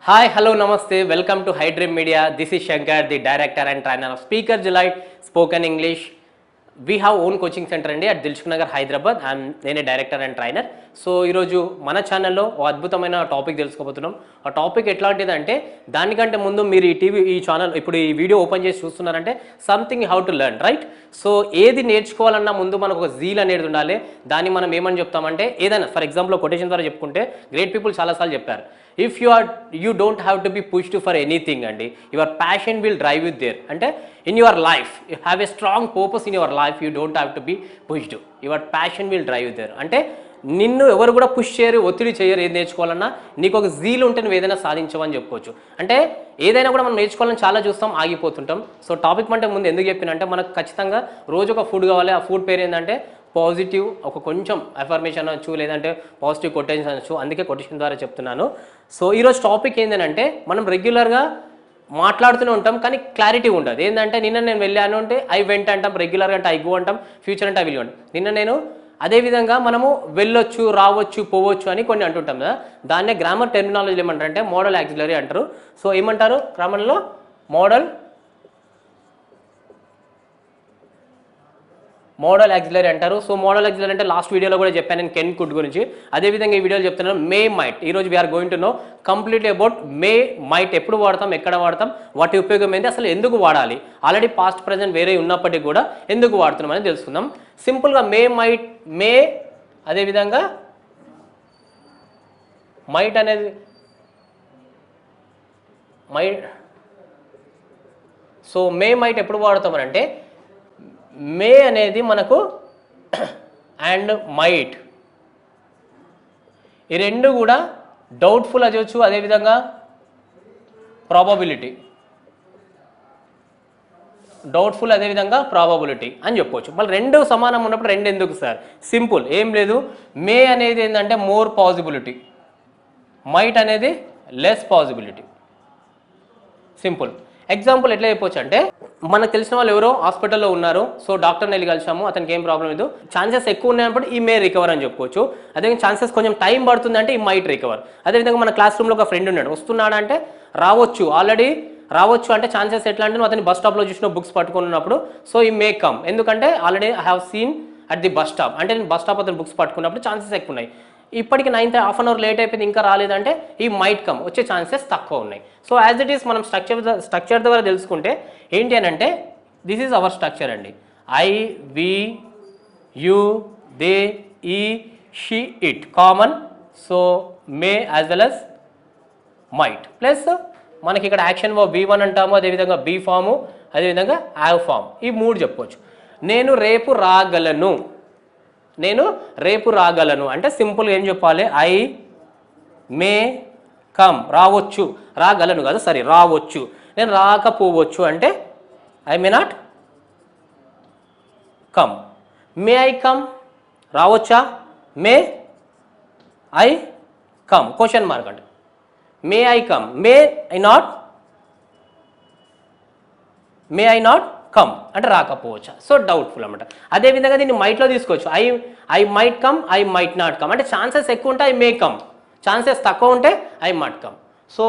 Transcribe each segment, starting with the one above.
Hi, hello, namaste. Welcome to High Dream Media. This is Shankar, the director and trainer of Speaker Delight Spoken English. We have own coaching center at Dilshuk Nagar, Hyderabad. నేను director and trainer. So ఈరోజు మన ఛానల్లో ఓ అద్భుతమైన topic తెలుసుకోబోతున్నాం. ఆ topic ఎట్లాంటిదంటే దానికంటే ముందు మీరు ఈ ఛానల్ ఇప్పుడు ఈ వీడియో ఓపెన్ చేసి చూస్తున్నారంటే something how to learn, right? So ఏది నేర్చుకోవాలన్నా ముందు మనకు ఒక జీల్ అనేది ఉండాలి. దాన్ని మనం ఏమని చెప్తామంటే ఏదైనా ఫర్ ఎగ్జాంపుల్ కొటేషన్ ద్వారా చెప్పుకుంటే గ్రేట్ పీపుల్ చాలాసార్లు చెప్పారు, if you don't have to be pushed for anything అండి, your passion will drive you there. అంటే in your life you have a strong purpose in your life, you don't have to be pushed, your passion will drive you there. అంటే నిన్ను ఎవరు కూడా push చేయరు, ఒత్తిడి చేయరు. ఏది నేర్చుకోవాలన్నా నీకు ఒక జీల్ ఉంటే నువ్వు ఏదైనా సాధించవని చెప్పుకోవచ్చు. అంటే ఏదైనా కూడా మనం నేర్చుకోవాలని చాలా చూస్తాం, ఆగిపోతుంటాం. సో టాపిక్ అంటే ముందు ఎందుకు చెప్పినంటే మనకు ఖచ్చితంగా రోజు ఒక ఫుడ్ కావాలి. ఆ ఫుడ్ పేరు ఏంటంటే పాజిటివ్, ఒక కొంచెం అఫర్మేషన్ అనొచ్చు, లేదంటే పాజిటివ్ కొటేషన్ అనొచ్చు. అందుకే కొటేషన్ ద్వారా చెప్తున్నాను. సో ఈరోజు టాపిక్ ఏంటంటే మనం రెగ్యులర్గా మాట్లాడుతూనే ఉంటాం కానీ క్లారిటీ ఉండదు. ఏంటంటే నిన్న నేను వెళ్ళాను అంటే ఐ వెంట్ అంటాం, రెగ్యులర్గా అంటే ఐ గో అంటాం, ఫ్యూచర్ అంటే ఐ విల్ అంటాం. నిన్న నేను అదేవిధంగా మనము వెళ్ళొచ్చు, రావచ్చు, పోవచ్చు అని కొన్ని అంటుంటాం కదా. దాన్నే గ్రామర్ టెర్మినాలజీలో ఏమంటారంటే మోడల్ యాక్సిలరీ అంటారు. సో ఏమంటారు గ్రామర్లో? మోడల్ యాక్సిలరీ అంటారు. సో మోడల్ యాక్సిలరీ అంటే లాస్ట్ వీడియోలో కూడా చెప్పాను నేను కెన్ కుడ్ గురించి. అదేవిధంగా ఈ వీడియోలో చెప్తున్నాను మే మైట్. ఈరోజు we are going to know completely about may might. ఎప్పుడు వాడతాం, ఎక్కడ వాడతాం, వాటి ఉపయోగం ఏంటి, అసలు ఎందుకు వాడాలి, ఆల్రెడీ పాస్ట్ ప్రజెంట్ వేరే ఉన్నప్పటికీ కూడా ఎందుకు వాడుతున్నాం అని తెలుసుకుందాం. సింపుల్గా మే మైట్, మే అదేవిధంగా మైట్ అనేది సో మే మైట్ ఎప్పుడు వాడతామనంటే మే అనేది మనకు అండ్ మైట్ ఈ రెండు కూడా డౌట్ఫుల్ అవ్వచ్చు, అదేవిధంగా ప్రాబబిలిటీ అని చెప్పవచ్చు. మళ్ళీ రెండు సమానం ఉన్నప్పుడు రెండు ఎందుకు సార్? సింపుల్, ఏం లేదు. మే అనేది ఏంటంటే మోర్ పాసిబిలిటీ, మైట్ అనేది లెస్ పాసిబిలిటీ. సింపుల్ ఎగ్జాంపుల్ ఎట్లా చెప్పొచ్చు అంటే మనకు తెలిసిన వాళ్ళు ఎవరో హాస్పిటల్లో ఉన్నారు. సో డాక్టర్ని వెళ్ళి కలిసాము, అతనికి ఏం ప్రాబ్లం లేదు, ఛాన్సెస్ ఎక్కువ ఉన్నాయన్నప్పుడు ఈ మే రికవర్ అని చెప్పుకోవచ్చు. అదేవిధంగా ఛాన్సెస్ కొంచెం టైం పడుతుందంటే ఈ మైట్ రికవర్. అదేవిధంగా మన క్లాస్ రూమ్లో ఒక ఫ్రెండ్ ఉన్నాడు, వస్తున్నాడు అంటే రావచ్చు, ఆల్రెడీ రావచ్చు అంటే ఛాన్సెస్ ఎట్లా అంటే నువ్వు అతని బస్ స్టాప్లో చూసిన బుక్స్ పట్టుకున్నప్పుడు సో ఈ మే కమ్. ఎందుకంటే already I have seen at the bus stop, అంటే నేను బస్ స్టాప్ అతను బుక్స్ పట్టుకున్నప్పుడు ఛాన్సెస్ ఎక్కువ ఉన్నాయి. ఇప్పటికి 9th half an hour late అయిపోయింది ఇంకా రాలేదంటే ఈ మైట్ కమ్, వచ్చే ఛాన్సెస్ తక్కువ ఉన్నాయి. సో యాజ్ ఇట్ ఈస్ మనం స్ట్రక్చర్ ద్వారా తెలుసుకుంటే ఏంటి అని అంటే దిస్ ఈజ్ అవర్ స్ట్రక్చర్ అండి. ఐ, వి, యూ, దే, ఈ, she, it common. So May as well as might plus మనకి ఇక్కడ యాక్షన్ వర్బ్ V1 అంటాము, అదేవిధంగా బీ ఫాము, అదేవిధంగా హ్యావ్ ఫామ్. ఈ మూడు చెప్పుకోవచ్చు. నేను రేపు రాగలను అంటే సింపుల్గా ఏం చెప్పాలి? ఐ మే కమ్, రావచ్చు, రాగలను కాదు సరే రావచ్చు. నేను రాకపోవచ్చు అంటే I may not come. May I come, రావచ్చా? May I come question mark అంటే may I come, may I not come అంటే రాకపోవచ్చా. సో డౌట్ఫుల్ అనమాట. అదేవిధంగా దీన్ని మైట్లో తీసుకోవచ్చు. I might come, I might not come. అంటే ఛాన్సెస్ ఎక్కువ ఉంటే ఐ మే కమ్, ఛాన్సెస్ తక్కువ ఉంటే I might come. So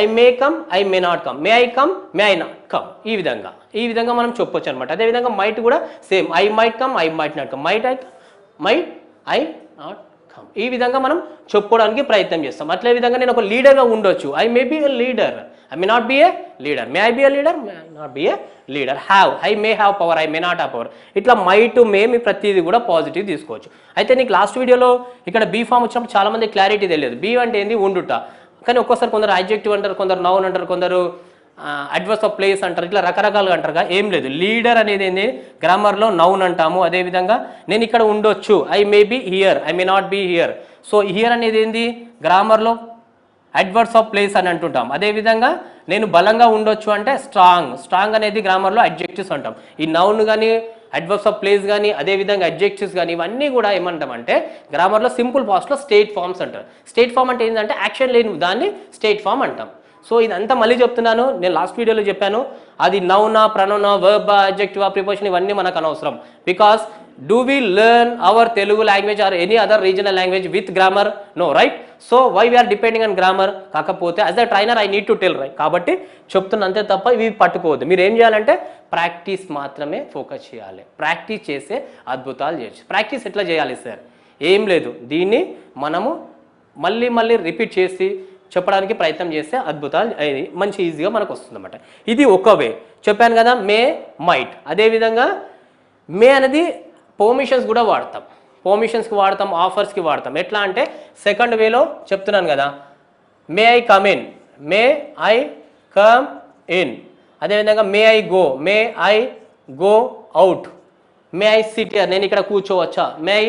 I may come, I may not come, may I come, may I not come. ఈ విధంగా మనం చెప్పొచ్చు అనమాట. అదేవిధంగా మైట్ కూడా same, I might come, I might not come, might I not come. ఈ విధంగా మనం చెప్పుకోవడానికి ప్రయత్నం చేస్తాం. అట్లే విధంగా నేను ఒక లీడర్గా ఉండొచ్చు. I may be a leader, I may not be a leader. May I be a leader? May I not be a leader. I may have power, I may not have power. ఇట్లా my to మే మీ ప్రతిదీ కూడా positive తీసుకోవచ్చు. అయితే నీకు last వీడియోలో ఇక్కడ be form వచ్చినప్పుడు చాలా మంది క్లారిటీ తెలియదు. బీ అంటే ఏంది? ఉండుట. కానీ ఒక్కోసారి కొందరు అడ్జెక్టివ్ అంటారు, కొందరు నౌన్ అంటారు, కొందరు అడ్వర్స్ ఆఫ్ ప్లేస్ అంటారు, ఇట్లా రకరకాలుగా అంటారుగా. ఏం లేదు, లీడర్ అనేది ఏంది గ్రామర్లో నౌన్ అంటాము. అదేవిధంగా నేను ఇక్కడ ఉండొచ్చు, I may be here, I may not be here. So here అనేది ఏంది గ్రామర్లో అడ్వర్స్ ఆఫ్ ప్లేస్ అని అంటుంటాం. అదేవిధంగా నేను బలంగా ఉండొచ్చు అంటే స్ట్రాంగ్ అనేది గ్రామర్లో అడ్జెక్టివ్స్ అంటాం. ఈ నౌన్ కానీ అడ్వర్స్ ఆఫ్ ప్లేస్ కానీ అదేవిధంగా అడ్జెక్టివ్స్ కానీ ఇవన్నీ కూడా ఏమంటామంటే గ్రామర్లో సింపుల్ పాస్ట్లో స్టేట్ ఫామ్స్ అంటారు. స్టేట్ ఫామ్ అంటే ఏంటంటే యాక్షన్ లేని దాన్ని స్టేట్ ఫామ్ అంటాం. సో ఇదంతా మళ్ళీ చెప్తున్నాను, నేను లాస్ట్ వీడియోలో చెప్పాను. అది నౌనా, ప్రనౌనా, వర్బా, అడ్జెక్టివా, ప్రిపోజిషన్ ఇవన్నీ మనకు అనవసరం. Because do we learn our Telugu language or any other regional language with grammar? No, right? So why we are depending on grammar? కాకపోతే as a trainer I need to tell, right? కాబట్టి చెప్తున్నా అంతే తప్ప ఇవి పట్టుకోవద్దు. మీరు ఏం చేయాలంటే practice మాత్రమే ఫోకస్ చేయాలి. ప్రాక్టీస్ చేసే అద్భుతాలు చేయొచ్చు. ప్రాక్టీస్ ఎట్లా చేయాలి సార్? ఏం లేదు, దీన్ని మనము మళ్ళీ మళ్ళీ రిపీట్ చేసి చెప్పడానికి ప్రయత్నం చేస్తే అద్భుతాలు మంచి ఈజీగా మనకు వస్తుందన్నమాట. ఇది ఒక వే చెప్పాను కదా, మే మైట్. అదేవిధంగా మే అనేది పర్మిషన్స్ కూడా వాడతాం, పర్మిషన్స్కి వాడతాం, ఆఫర్స్కి వాడతాం. ఎట్లా అంటే సెకండ్ వేలో చెప్తున్నాను కదా, may I come in, may I come in. అదేవిధంగా may I go, may I go out, may I sit here, నేను ఇక్కడ కూర్చోవచ్చా, may I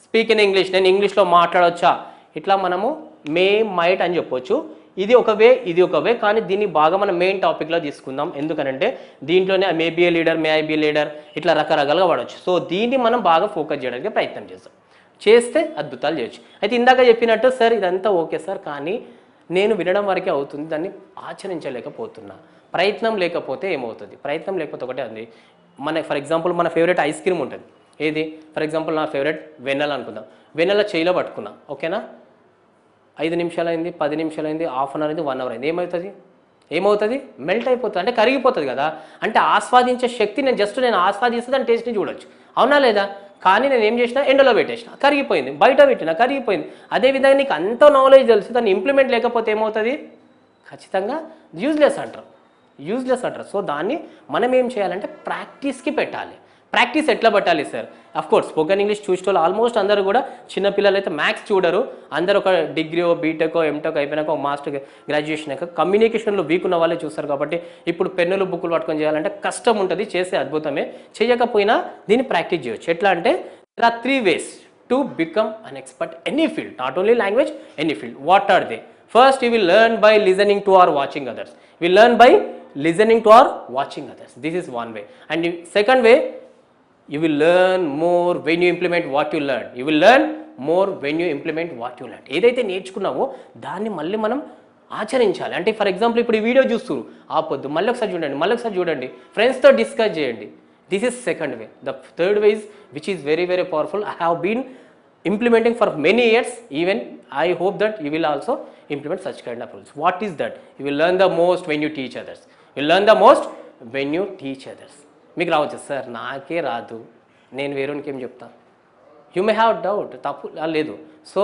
speak in English, నేను ఇంగ్లీష్లో మాట్లాడవచ్చా. ఇట్లా మనము మే మైట్ అని చెప్పొచ్చు. ఇది ఒక వే, ఇది ఒక వే, కానీ దీన్ని బాగా మనం మెయిన్ టాపిక్లో తీసుకుందాం. ఎందుకనంటే దీంట్లోనే may be a leader, may I be leader, ఇట్లా రకరకాలుగా వాడవచ్చు. సో దీన్ని మనం బాగా ఫోకస్ చేయడానికి ప్రయత్నం చేస్తాం. చేస్తే అద్భుతాలు చేయొచ్చు. అయితే ఇందాక చెప్పినట్టు సార్ ఇదంతా ఓకే సార్, కానీ నేను వినడం వరకే అవుతుంది, దాన్ని ఆచరించలేకపోతున్నా. ప్రయత్నం లేకపోతే ఏమవుతుంది? ప్రయత్నం లేకపోతే ఒకటే అంది, మన ఫర్ ఎగ్జాంపుల్ మన ఫేవరెట్ ఐస్ క్రీమ్ ఉంటుంది. ఏది? ఫర్ ఎగ్జాంపుల్ నా ఫేవరెట్ వెన్నెల అనుకుందాం. వెన్నెల చేయిలో పట్టుకున్నా, ఓకేనా? 5 నిమిషాలు అయింది, 10 నిమిషాలు అయింది, హాఫ్ అన్ అవర్ అయింది, 1 అవర్ అయింది, ఏమవుతుంది? మెల్ట్ అయిపోతుంది, అంటే కరిగిపోతుంది కదా. అంటే ఆస్వాదించే శక్తి నేను ఆస్వాదిస్తే దాని టేస్ట్ని చూడొచ్చు, అవునా లేదా? కానీ నేను ఏం చేసినా, ఎండలో పెట్టేసిన, కరిగిపోయింది, బయట పెట్టినా కరిగిపోయింది. అదేవిధంగా నీకు అంత నాలెడ్జ్ తెలుసు, దాన్ని ఇంప్లిమెంట్ లేకపోతే ఏమవుతుంది? ఖచ్చితంగా యూజ్లెస్ అంటారు. సో దాన్ని మనం ఏం చేయాలంటే ప్రాక్టీస్కి పెట్టాలి. ప్రాక్టీస్ ఎట్లా పట్టాలి సార్? కోర్స్ స్పోకెన్ ఇంగ్లీష్ చూసేవాళ్ళు ఆల్మోస్ట్ అందరూ కూడా చిన్నపిల్లలు అయితే మ్యాథ్స్ చూడరు. అందరూ ఒక డిగ్రీ, బీటెక్, ఎంటెక్ అయిపోయినాక ఒక మాస్టర్ గ్రాడ్యుయేషన్ అయ్యాక కమ్యూనికేషన్లో వీక్ ఉన్న వాళ్ళే చూస్తారు. కాబట్టి ఇప్పుడు పెన్నులు, బుక్కులు పట్టుకొని చేయాలంటే కష్టం ఉంటుంది. చేసే అద్భుతమే. చేయకపోయినా దీన్ని ప్రాక్టీస్ చేయొచ్చు. ఎట్లా అంటే there are 3 ways to become an expert any field, not only language, any field. What are they? First, you will learn by listening to or watching others. We learn by listening to or watching others. This is one way. And second way, you will learn more when you implement what you learn. You will learn more when you implement what you learn. ఏదైతే నేర్చుకున్నావో దాన్ని మళ్ళీ మనం ఆచరించాలి. అంటే for example ఇప్పుడు ఈ video చూస్తున్నారు, ఆపొద్దు, మళ్ళీ ఒకసారి చూడండి, ఫ్రెండ్స్తో డిస్కస్ చేయండి. This is second way. The third way is which is very very powerful. I have been implementing for many years. Even I hope that you will also implement such kind of rules. What is that? You will learn the most when you teach others. You will learn the most when you teach others. మీకు రావచ్చు sir, నాకే రాదు, నేను వేరేకి ఏం చెప్తా? You may have doubt, తప్పు లేదు. So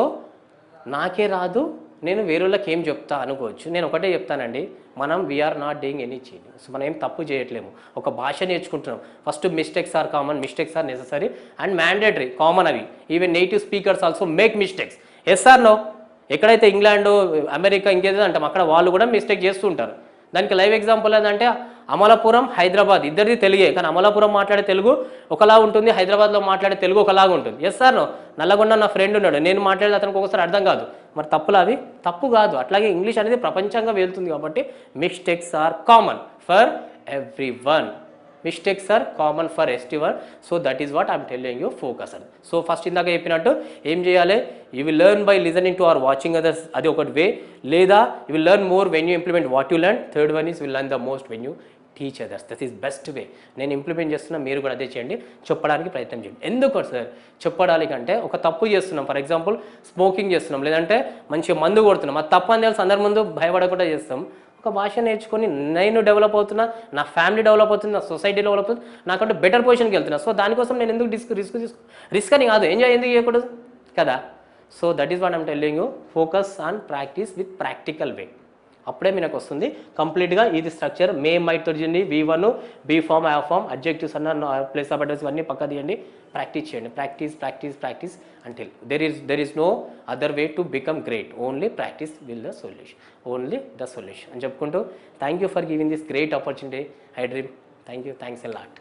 నాకే రాదు, నేను వేరేళ్ళకి ఏం చెప్తా అనుకోవచ్చు. నేను ఒకటే చెప్తానండి, మనం we are not doing any cheating. So మనం ఏం తప్పు చేయట్లేము, ఒక భాష నేర్చుకుంటున్నాం. First mistakes are common, mistakes are necessary and mandatory, common అవి. Even native speakers also make mistakes. Yes or no? ఎక్కడైతే ఇంగ్లాండ్, అమెరికా, ఇంకేదో అంటాం, అక్కడ వాళ్ళు కూడా మిస్టేక్ చేస్తూ ఉంటారు. దానికి లైవ్ ఎగ్జాంపుల్ ఏంటంటే అమలాపురం, హైదరాబాద్, ఇద్దరిది తెలుగే, కానీ అమలాపురం మాట్లాడే తెలుగు ఒకలా ఉంటుంది, హైదరాబాద్లో మాట్లాడే తెలుగు ఒకలాగా ఉంటుంది. Yes sir no? నల్లగొండ నా ఫ్రెండ్ ఉన్నాడు, నేను మాట్లాడేది అతనికి ఒకసారి అర్థం కాదు. మరి తప్పులు అవి? తప్పు కాదు. అట్లాగే ఇంగ్లీష్ అనేది ప్రపంచంగా వెళ్తుంది కాబట్టి mistakes are common for every one. Mistakes are common for everyone. So that is what I'm telling you, focus అని. సో ఫస్ట్ ఇందాక చెప్పినట్టు ఏం చేయాలి? You will learn by listening to or watching others, అది ఒకటి వే. లేదా you will learn more when you implement what you learn. Third one is will learn the most when you teach others. That is best way. నేను implement చేస్తున్నా, మీరు కూడా అదే చేయండి, చెప్పడానికి ప్రయత్నం చేయండి. ఎందుకు సార్ చెప్పడానికి అంటే, ఒక తప్పు చేస్తున్నాం, ఫర్ ఎగ్జాంపుల్ స్మోకింగ్ చేస్తున్నాం, లేదంటే మంచిగా మందు కొడుతున్నాం, అది తప్పు అని తెలిసి అందరి ముందు భయపడకుండా చేస్తాం. ఒక భాష నేర్చుకొని నేను డెవలప్ అవుతున్నా, నా ఫ్యామిలీ డెవలప్ అవుతుంది, నా సొసైటీ డెవలప్ అవుతుంది, నాకంటే బెటర్ పొజిషన్కి వెళ్తున్నా. సో దానికోసం నేను ఎందుకు రిస్క్ అని కాదు, ఎంజాయ్ ఎందుకు చేయకూడదు కదా. So that is what I'm telling you, focus on practice with practical వే. అప్పుడే మీకు వస్తుంది కంప్లీట్గా. ఇది స్ట్రక్చర్ మే మైట్ తోటి V1, be form, I form, adjectives అన్న ప్లేస్ ఆఫ్ అడ్రస్ ఇవన్నీ పక్క తీయండి, ప్రాక్టీస్ చేయండి. Practice until there is no other way to become great. Only practice will the solution, only the solution అని చెప్పుకుంటూ thank you for giving this great opportunity high dream. Thank you, thanks a lot.